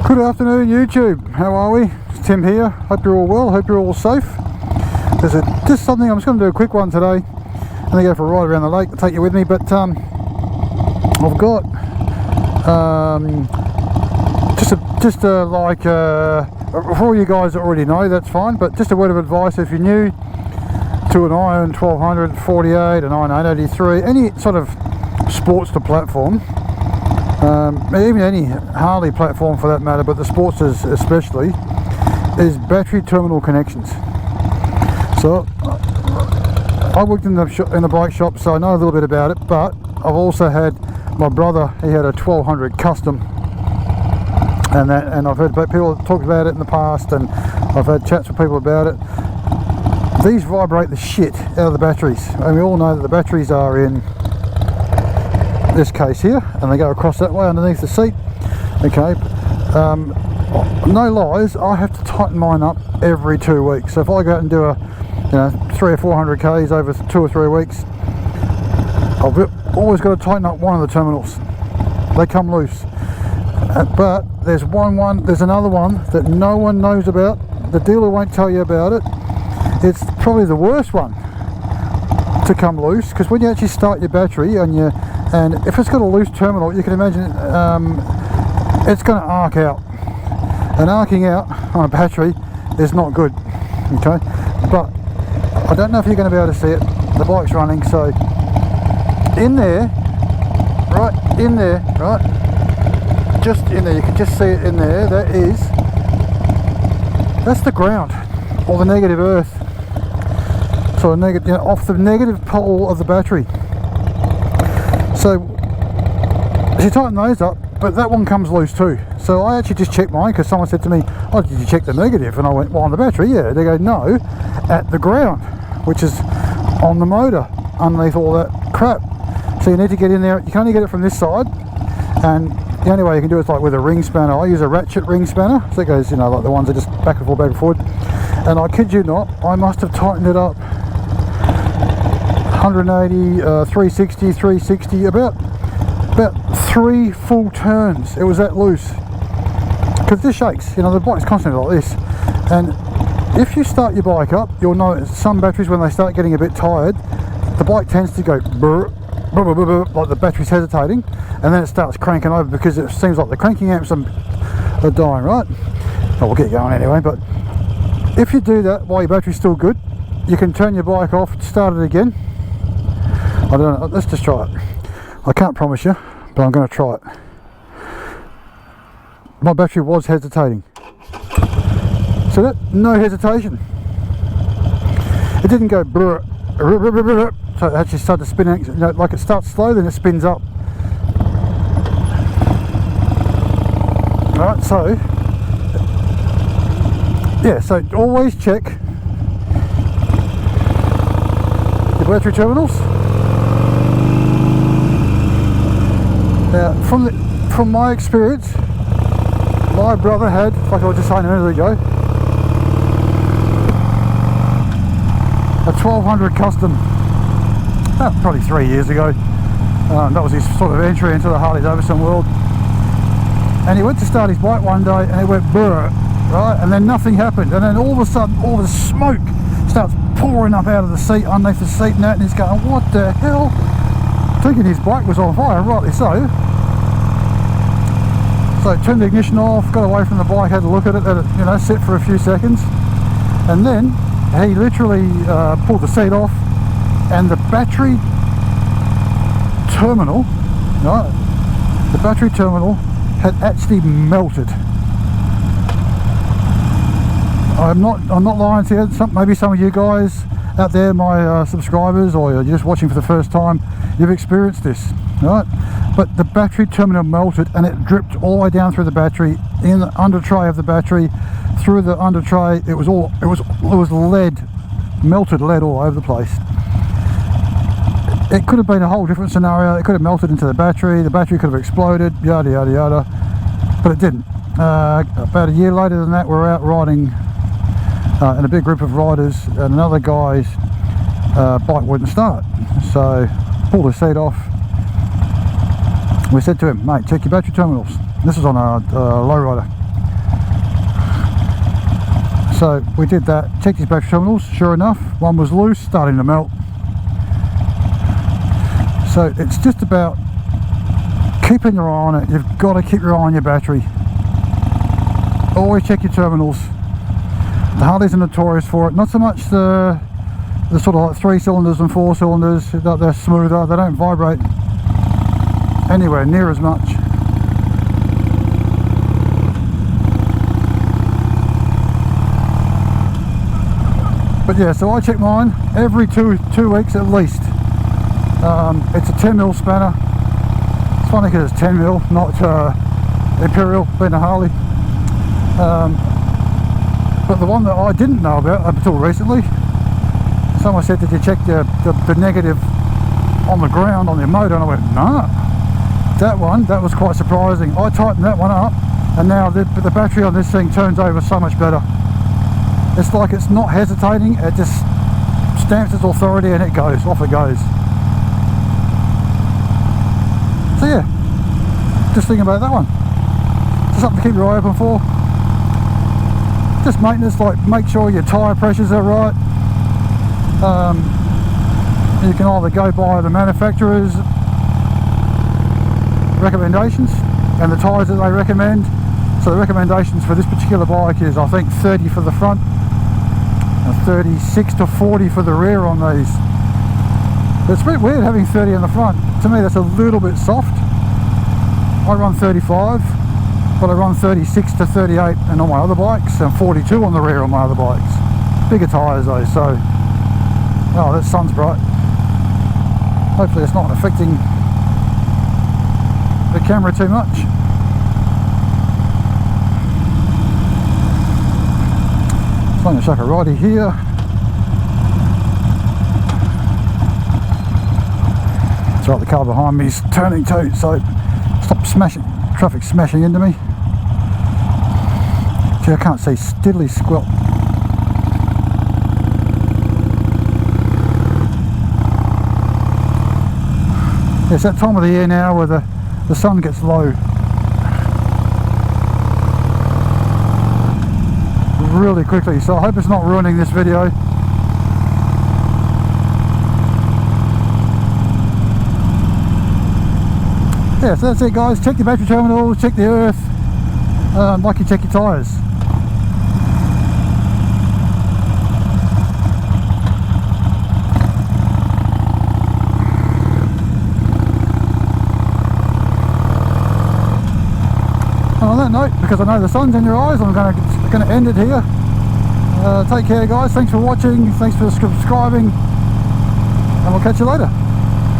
Good afternoon YouTube, how are we? It's Tim here, hope you're all well, hope you're all safe. There's just something, I'm just going to do a quick one today. I'm going to go for a ride around the lake, I'll take you with me, but I've got for all you guys that already know, that's fine, but just a word of advice if you're new to an Iron 1200, 48, an Iron 883, any sort of Sportster platform, even any Harley platform for that matter, but the Sportsters especially, is battery terminal connections. So I worked in the bike shop, so I know a little bit about it, but I've also had my brother, he had a 1200 custom, and I've heard people talk about it in the past, and I've had chats with people about it. These vibrate the shit out of the batteries, and we all know that the batteries are in this case here, and they go across that way underneath the seat. Okay, no lies, I have to tighten mine up every 2 weeks. So if I go out and do a 300 or 400 k's over 2 or 3 weeks, I've always got to tighten up one of the terminals. They come loose. But there's another one that no one knows about. The dealer won't tell you about it. It's probably the worst one to come loose, because when you actually start your battery and if it's got a loose terminal, you can imagine it's going to arc out, and arcing out on a battery is not good. Okay, but I don't know if you're going to be able to see it. The bike's running, so in there, right, just in there, you can just see it in there. That's the ground, or the negative earth. So off the negative pole of the battery. So you tighten those up, but that one comes loose too. So I actually just checked mine, because someone said to me, "Oh, did you check the negative?" And I went, "Well, on the battery, yeah." They go, "No, at the ground, which is on the motor, underneath all that crap." So you need to get in there. You can only get it from this side, and the only way you can do it is like with a ring spanner. I use a ratchet ring spanner, so it goes, like the ones that just back and forward. And I kid you not, I must have tightened it up 180, 360, 360, about 3 full turns. It was that loose, because this shakes. The bike's constantly like this, and if you start your bike up, you'll notice some batteries, when they start getting a bit tired, the bike tends to go brr, brr, brr, brr, brr, like the battery's hesitating, and then it starts cranking over, because it seems like the cranking amps are dying, right? Oh, we'll get going anyway. But if you do that while your battery's still good, you can turn your bike off, start it again. I don't know, let's just try it. I can't promise you, but I'm going to try it. My battery was hesitating. So that, no hesitation. It didn't go brr, brr, brr, brr, brr, so it actually started to spin, like it starts slow, then it spins up. Alright, so yeah, so always check your battery terminals. Now, from my experience, my brother had, like I was just saying a minute ago, a 1200 custom, probably 3 years ago. That was his sort of entry into the Harley Davidson world. And he went to start his bike one day, and it went brr, right? And then nothing happened. And then all of a sudden, all the smoke starts pouring up out of the seat, underneath the seat, and he's going, "What the hell?" Thinking his bike was on fire, rightly so. So turned the ignition off, got away from the bike, had a look at it, let it sit for a few seconds, and then he literally pulled the seat off, and the battery terminal, right? The battery terminal had actually melted. I'm not lying to you. Maybe some of you guys out there, my subscribers, or you're just watching for the first time, you've experienced this, right? But the battery terminal melted, and it dripped all the way down through the battery, in the under tray of the battery, through the under tray. It was lead, melted lead all over the place. It could have been a whole different scenario. It could have melted into the battery could have exploded, yada yada yada, but it didn't. About a year later than that, we're out riding in a big group of riders, and another guy's bike wouldn't start, so pulled the seat off. We said to him, "Mate, check your battery terminals." This was on a lowrider. So we did that, checked his battery terminals, sure enough, one was loose, starting to melt. So it's just about keeping your eye on it. You've got to keep your eye on your battery. Always check your terminals. The Harleys are notorious for it. Not so much the sort of like 3 cylinders and 4 cylinders, they're smoother, they don't vibrate anywhere near as much. But yeah, so I check mine every two weeks at least. It's a 10mm spanner. It's funny because it's 10mm, not Imperial, being a Harley. But the one that I didn't know about up until recently, someone said, did you check the negative on the ground on the motor? And I went, nah. That was quite surprising. I tightened that one up, and now the battery on this thing turns over so much better. It's like it's not hesitating, it just stamps its authority and it goes, off it goes. So yeah, just thinking about that one. Just something to keep your eye open for. Just maintenance, like make sure your tyre pressures are right. You can either go by the manufacturer's recommendations and the tyres that they recommend. So the recommendations for this particular bike is, I think, 30 for the front and 36 to 40 for the rear on these. It's a bit weird having 30 in the front. To me that's a little bit soft. I run 35, but I run 36 to 38 and on my other bikes, and 42 on the rear on my other bikes. Bigger tyres though, so... Oh, that sun's bright. Hopefully it's not affecting the camera too much. So I'm going to chuck a righty here. That's right, the car behind me is turning too, so stop smashing, traffic smashing into me. Gee, I can't see diddly squelp. It's that time of the year now where the sun gets low really quickly, so I hope it's not ruining this video. Yeah, so that's it guys. Check the battery terminals, check the earth, like you check your tyres. And on that note, because I know the sun's in your eyes, I'm going to end it here. Take care guys, thanks for watching, thanks for subscribing, and we'll catch you later.